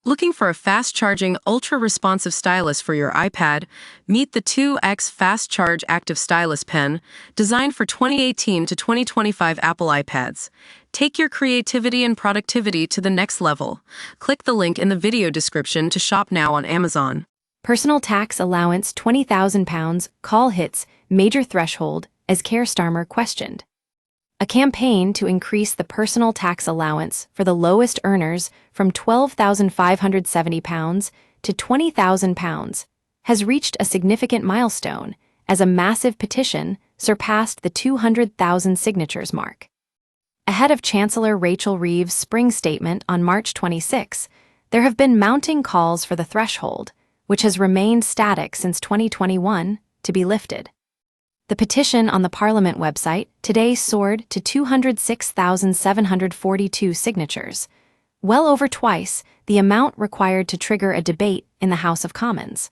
Looking for a fast-charging, ultra-responsive stylus for your iPad? Meet the 2X Fast Charge Active Stylus Pen, designed for 2018 to 2025 Apple iPads. Take your creativity and productivity to the next level. Click the link in the video description to shop now on Amazon. Personal tax allowance £20,000 call hits major threshold as Keir Starmer questioned. A campaign to increase the personal tax allowance for the lowest earners from £12,570 to £20,000 has reached a significant milestone as a massive petition surpassed the 200,000 signatures mark. Ahead of Chancellor Rachel Reeves' spring statement on March 26, there have been mounting calls for the threshold, which has remained static since 2021, to be lifted. The petition on the Parliament website today soared to 206,742 signatures, well over twice the amount required to trigger a debate in the House of Commons.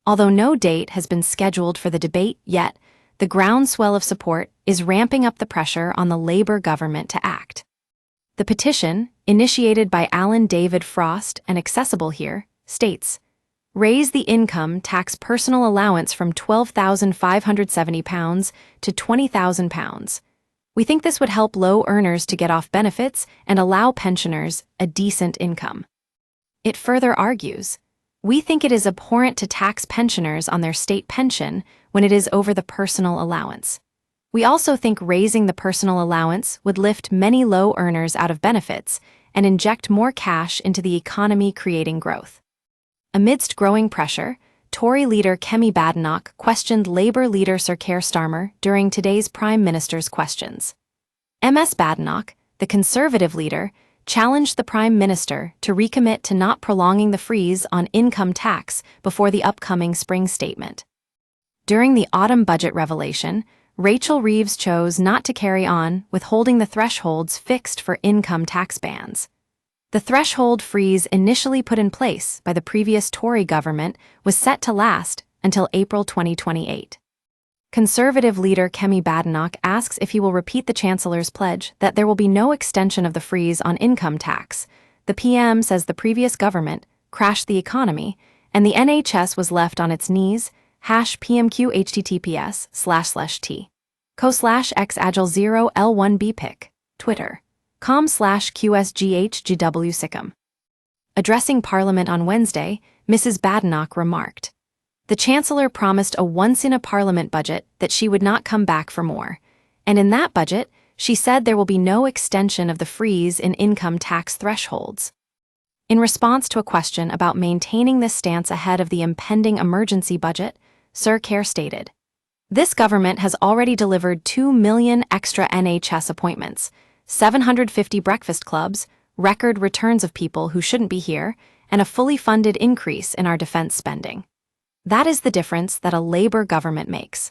Although no date has been scheduled for the debate yet, the groundswell of support is ramping up the pressure on the Labour government to act. The petition, initiated by Alan David Frost and accessible here, states, "Raise the income tax personal allowance from £12,570 to £20,000. We think this would help low earners to get off benefits and allow pensioners a decent income." It further argues, "We think it is abhorrent to tax pensioners on their state pension when it is over the personal allowance. We also think raising the personal allowance would lift many low earners out of benefits and inject more cash into the economy, creating growth." Amidst growing pressure, Tory leader Kemi Badenoch questioned Labour leader Sir Keir Starmer during today's Prime Minister's questions. Ms. Badenoch, the Conservative leader, challenged the Prime Minister to recommit to not prolonging the freeze on income tax before the upcoming spring statement. During the autumn budget revelation, Rachel Reeves chose not to carry on with holding the thresholds fixed for income tax bans. The threshold freeze initially put in place by the previous Tory government was set to last until April 2028. Conservative leader Kemi Badenoch asks if he will repeat the Chancellor's pledge that there will be no extension of the freeze on income tax. The PM says the previous government crashed the economy and the NHS was left on its knees. #PMQ https://t co/x-agile0l1bpic Twitter com/QSGHGWSickham. Addressing Parliament on Wednesday, Mrs. Badenoch remarked, "The Chancellor promised a once-in-a-Parliament budget that she would not come back for more, and in that budget, she said there will be no extension of the freeze in income tax thresholds." In response to a question about maintaining this stance ahead of the impending emergency budget, Sir Keir stated, "This government has already delivered 2 million extra NHS appointments, 750 breakfast clubs, record returns of people who shouldn't be here, and a fully funded increase in our defense spending. That is the difference that a Labour government makes."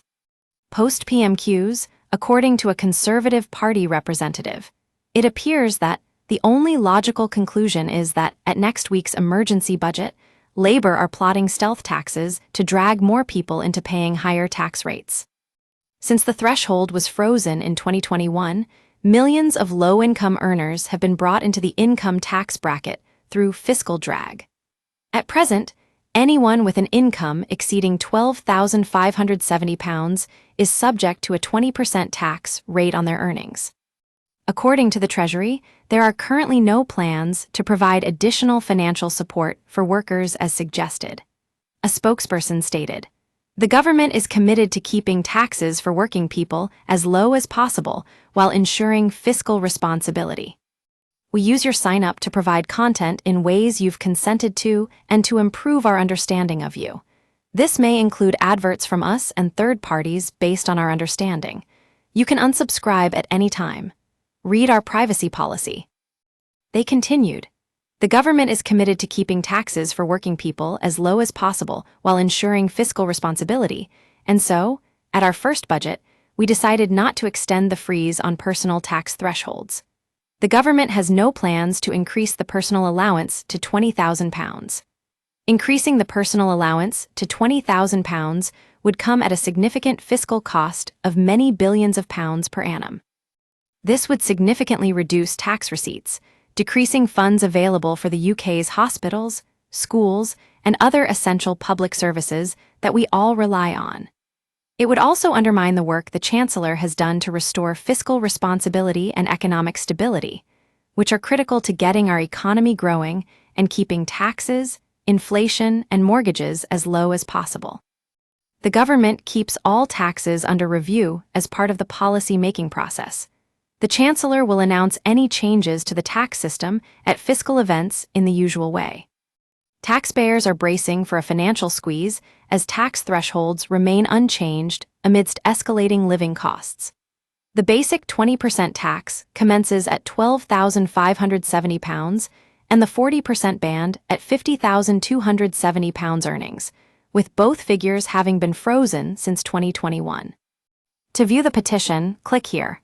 Post-PMQs, according to a Conservative Party representative, it appears that the only logical conclusion is that at next week's emergency budget, Labour are plotting stealth taxes to drag more people into paying higher tax rates. Since the threshold was frozen in 2021, millions of low-income earners have been brought into the income tax bracket through fiscal drag. At present, anyone with an income exceeding £12,570 is subject to a 20% tax rate on their earnings. According to the Treasury, there are currently no plans to provide additional financial support for workers as suggested. A spokesperson stated, "The government is committed to keeping taxes for working people as low as possible while ensuring fiscal responsibility. We use your sign-up to provide content in ways you've consented to and to improve our understanding of you. This may include adverts from us and third parties based on our understanding. You can unsubscribe at any time. Read our privacy policy." They continued, "The government is committed to keeping taxes for working people as low as possible while ensuring fiscal responsibility, and so, at our first budget, we decided not to extend the freeze on personal tax thresholds. The government has no plans to increase the personal allowance to £20,000. Increasing the personal allowance to £20,000 would come at a significant fiscal cost of many billions of pounds per annum. This would significantly reduce tax receipts, decreasing funds available for the UK's hospitals, schools, and other essential public services that we all rely on. It would also undermine the work the Chancellor has done to restore fiscal responsibility and economic stability, which are critical to getting our economy growing and keeping taxes, inflation, and mortgages as low as possible. The government keeps all taxes under review as part of the policy-making process. The Chancellor will announce any changes to the tax system at fiscal events in the usual way. Taxpayers are bracing for a financial squeeze as tax thresholds remain unchanged amidst escalating living costs. The basic 20% tax commences at £12,570 and the 40% band at £50,270 earnings, with both figures having been frozen since 2021. To view the petition, click here.